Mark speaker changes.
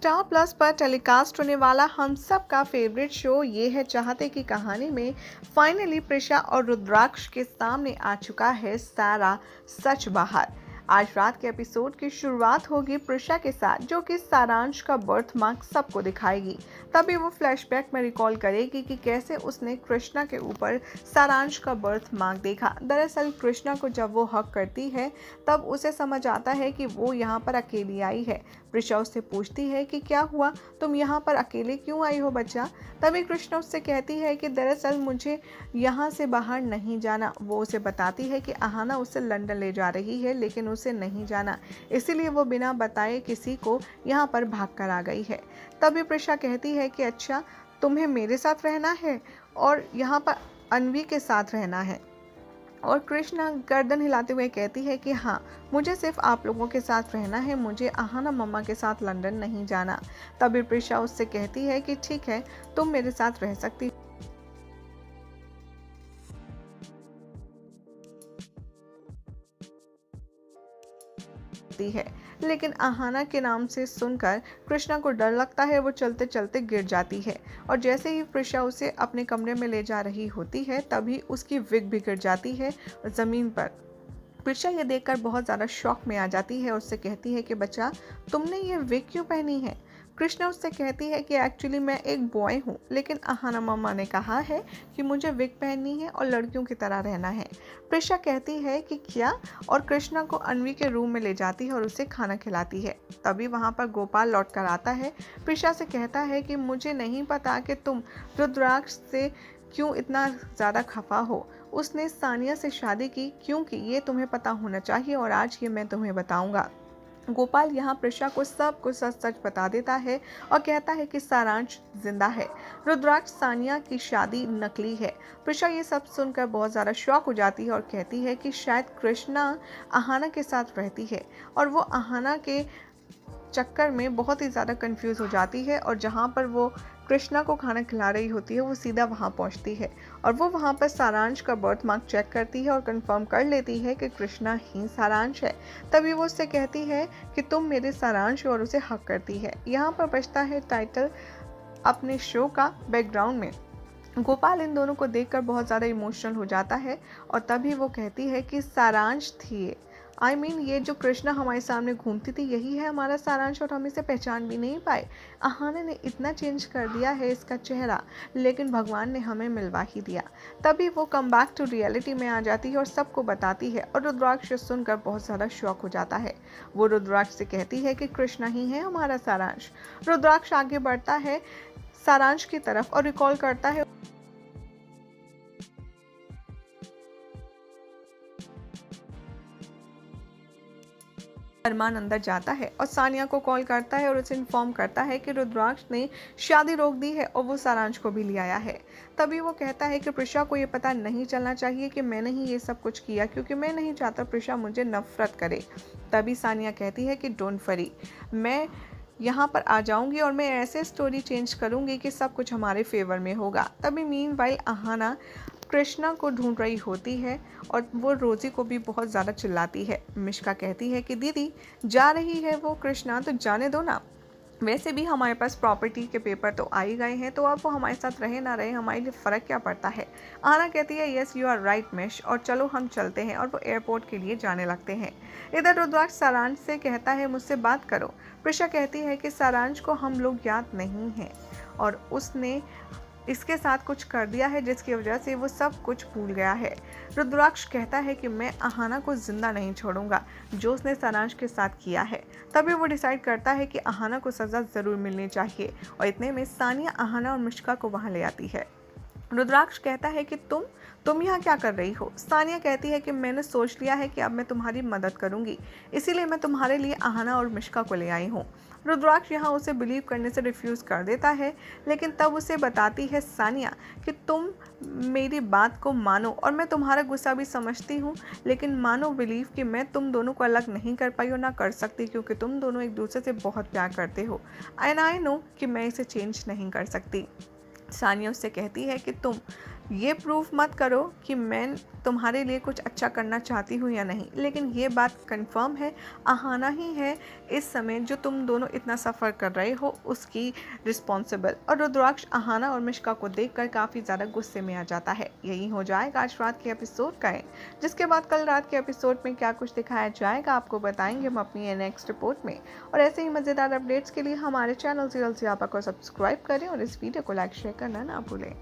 Speaker 1: Star plus पर telecast होने वाला हम सब का फेवरेट शो ये है चाहते की कहानी में फाइनली प्रिशा और रुद्राक्ष के सामने आ चुका है सारा सच बाहर। आज रात के एपिसोड की शुरुआत होगी प्रिशा के साथ, जो कि सारांश का बर्थ मार्क सबको दिखाएगी। तभी वो फ्लैशबैक में रिकॉल करेगी कि कैसे उसने कृष्णा के ऊपर सारांश का बर्थ मार्क देखा। दरअसल कृष्णा को जब वो हक करती है तब उसे समझ आता है कि वो यहाँ पर अकेली आई है। प्रिशा उससे पूछती है कि क्या हुआ, तुम यहाँ पर अकेले क्यों आई हो बच्चा। तभी कृष्णा उससे कहती है कि दरअसल मुझे यहाँ से बाहर नहीं जाना। वो उसे बताती है कि अहाना उसे लंदन ले जा रही है, लेकिन उसे नहीं जाना, इसीलिए वो बिना बताए किसी को यहाँ पर भाग कर आ गई है। तभी प्रिशा कहती है कि अच्छा, तुम्हें मेरे साथ रहना है और यहाँ पर अन्वी के साथ रहना है। और कृष्णा गर्दन हिलाते हुए कहती है कि हाँ, मुझे सिर्फ आप लोगों के साथ रहना है, मुझे अहाना मम्मा के साथ लंदन नहीं जाना। तभी प्रिशा उससे कहती है कि ठीक है, तुम मेरे साथ रह सकती है। लेकिन अहाना के नाम से सुनकर कृष्णा को डर लगता है। वो चलते चलते गिर जाती है और जैसे ही प्रिशा उसे अपने कमरे में ले जा रही होती है तभी उसकी विग भी गिर जाती है जमीन पर। प्रिशा ये देखकर बहुत ज़्यादा शॉक में आ जाती है और उससे कहती है कि बच्चा, तुमने ये विग क्यों पहनी है। कृष्णा उससे कहती है कि एक्चुअली मैं एक बॉय हूँ, लेकिन अहाना मम्मा ने कहा है कि मुझे विग पहननी है और लड़कियों की तरह रहना है। प्रिशा कहती है कि क्या, और कृष्णा को अन्वी के रूम में ले जाती है और उसे खाना खिलाती है। तभी वहाँ पर गोपाल लौट कर आता है। प्रिशा से कहता है कि मुझे नहीं पता कि तुम रुद्राक्ष से क्यों इतना ज़्यादा खफा हो। उसने सानिया से शादी की, क्योंकि ये तुम्हें पता होना चाहिए और आज ये मैं तुम्हें बताऊंगा। गोपाल यहाँ प्रिशा को सब कुछ सच सच बता देता है और कहता है कि सारांश जिंदा है, रुद्राक्ष सानिया की शादी नकली है। प्रिशा ये सब सुनकर बहुत ज़्यादा शॉक हो जाती है और कहती है कि शायद कृष्णा अहाना के साथ रहती है और वो अहाना के चक्कर में बहुत ही ज़्यादा कंफ्यूज हो जाती है और जहाँ पर वो कृष्णा को खाना खिला रही होती है वो सीधा वहाँ पहुँचती है और वो वहाँ पर सारांश का बर्थ मार्क चेक करती है और कंफर्म कर लेती है कि कृष्णा ही सारांश है। तभी वो उससे कहती है कि तुम मेरे सारांश हो और उसे हक करती है। यहाँ पर बचता है टाइटल अपने शो का बैकग्राउंड में। गोपाल इन दोनों को देखकर बहुत ज़्यादा इमोशनल हो जाता है और तभी वो कहती है कि सारांश थी, ये जो कृष्णा हमारे सामने घूमती थी यही है हमारा सारांश और हम इसे पहचान भी नहीं पाए। अहाना ने इतना चेंज कर दिया है इसका चेहरा, लेकिन भगवान ने हमें मिलवा ही दिया। तभी वो कम बैक टू रियलिटी में आ जाती है और सबको बताती है और रुद्राक्ष सुनकर बहुत ज़्यादा शॉक हो जाता है। वो रुद्राक्ष से कहती है कि कृष्णा ही है हमारा सारांश। रुद्राक्ष आगे बढ़ता है सारांश की तरफ और रिकॉल करता है अरमान अंदर जाता है और सानिया को कॉल करता है और उसे इन्फॉर्म करता है कि रुद्राक्ष ने शादी रोक दी है और वो सारांश को भी ले आया है। तभी वो कहता है कि प्रिशा को ये पता नहीं चलना चाहिए कि मैंने ही ये सब कुछ किया, क्योंकि मैं नहीं चाहता प्रिशा मुझे नफरत करे। तभी सानिया कहती है कि डोंट वरी, मैं यहाँ पर आ जाऊंगी और मैं ऐसे स्टोरी चेंज करूंगी कि सब कुछ हमारे फेवर में होगा। तभी मीनवाइल अहाना कृष्णा को ढूंढ रही होती है और वो रोजी को भी बहुत ज़्यादा चिल्लाती है। मिश्का कहती है कि दीदी जा रही है वो कृष्णा, तो जाने दो ना, वैसे भी हमारे पास प्रॉपर्टी के पेपर तो आ ही गए हैं, तो अब वो हमारे साथ रहे ना रहे हमारे लिए फ़र्क क्या पड़ता है। आना कहती है यस यू आर राइट मिश, और चलो हम चलते हैं, और वो एयरपोर्ट के लिए जाने लगते हैं। इधर रुद्राक्ष सारांश से कहता है मुझसे बात करो। प्रिशा कहती है कि सारांश को हम लोग याद नहीं हैं और उसने इसके साथ कुछ कर दिया है जिसकी वजह से वो सब कुछ भूल गया है। रुद्राक्ष कहता है कि मैं अहाना को जिंदा नहीं छोड़ूंगा जो उसने सारांश के साथ किया है। तभी वो डिसाइड करता है कि अहाना को सज़ा ज़रूर मिलनी चाहिए और इतने में सानिया अहाना और मिश्का को वहाँ ले आती है। रुद्राक्ष कहता है कि तुम यहाँ क्या कर रही हो। सानिया कहती है कि मैंने सोच लिया है कि अब मैं तुम्हारी मदद करूंगी, इसीलिए मैं तुम्हारे लिए अहाना और मिश्का को ले आई हूँ। रुद्राक्ष यहाँ उसे बिलीव करने से रिफ्यूज़ कर देता है, लेकिन तब उसे बताती है सानिया कि तुम मेरी बात को मानो और मैं तुम्हारा गुस्सा भी समझती हूँ, लेकिन मानो बिलीव कि मैं तुम दोनों को अलग नहीं कर पाई और ना कर सकती, क्योंकि तुम दोनों एक दूसरे से बहुत प्यार करते हो। एंड आई नो कि मैं इसे चेंज नहीं कर सकती। सानिया उससे कहती है कि तुम ये प्रूफ मत करो कि मैं तुम्हारे लिए कुछ अच्छा करना चाहती हूँ या नहीं, लेकिन ये बात कंफर्म है अहाना ही है इस समय जो तुम दोनों इतना सफ़र कर रहे हो उसकी रिस्पॉन्सिबल। और रुद्राक्ष अहाना और मिश्का को देखकर काफ़ी ज़्यादा गुस्से में आ जाता है। यही हो जाएगा आज रात के एपिसोड का एंड, जिसके बाद कल रात के एपिसोड में क्या कुछ दिखाया जाएगा आपको बताएंगे हम अपनी नेक्स्ट रिपोर्ट में। और ऐसे ही मज़ेदार अपडेट्स के लिए हमारे चैनल 0 को सब्सक्राइब करें और इस वीडियो को लाइक शेयर करना ना भूलें।